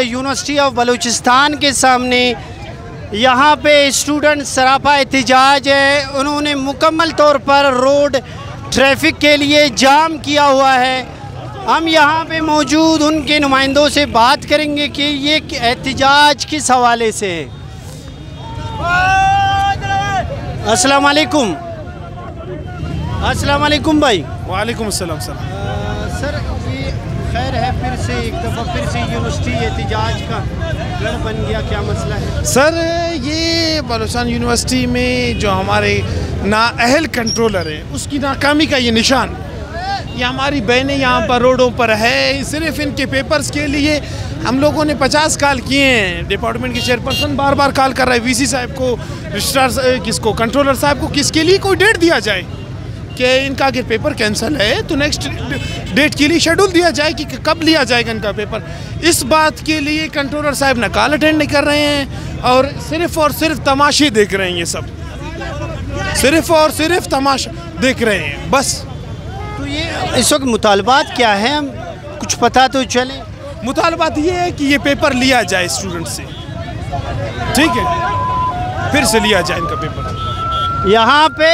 University of Balochistan के सामने यहाँ पे स्टूडेंट सरापा एहतजाज है। उन्होंने मुकम्मल तौर पर रोड ट्रैफिक के लिए जाम किया हुआ है। हम यहाँ पे मौजूद उनके नुमाइंदों से बात करेंगे कि ये एहतजाज किस हवाले से है। अस्सलाम वालेकुम। अस्सलाम वालेकुम भाई। वालेकुम अस्सलाम सर। सर ये खैर है, फिर से एक दफ़ा फिर से यूनिवर्सिटी एहतजाज का गढ़ बन गया, क्या मसला है सर? ये बलूचिस्तान यूनिवर्सिटी में जो हमारे नाअहल कंट्रोलर है उसकी नाकामी का ये निशान। ये हमारी बहनें यहाँ पर रोडों पर है, सिर्फ इनके पेपर्स के लिए हम लोगों ने 50 कॉल किए हैं। डिपार्टमेंट के चेयरपर्सन बार बार कॉल कर रहा है वीसी साहब को, रजिस्ट्रार किसको, कंट्रोलर साहब को, किसके लिए कोई डेट दिया जाए कि इनका अगर पेपर कैंसिल है तो नेक्स्ट डेट के लिए शेड्यूल दिया जाए कि कब लिया जाएगा इनका पेपर। इस बात के लिए कंट्रोलर साहब ना कॉल अटेंड नहीं कर रहे हैं और सिर्फ तमाशे देख रहे हैं। ये सब सिर्फ और सिर्फ तमाशा देख रहे हैं बस। तो ये इस वक्त मुतालबात क्या है, हम कुछ पता तो चले। मुतालबात ये है कि ये पेपर लिया जाए स्टूडेंट से, ठीक है, फिर से लिया जाए इनका पेपर। यहाँ पे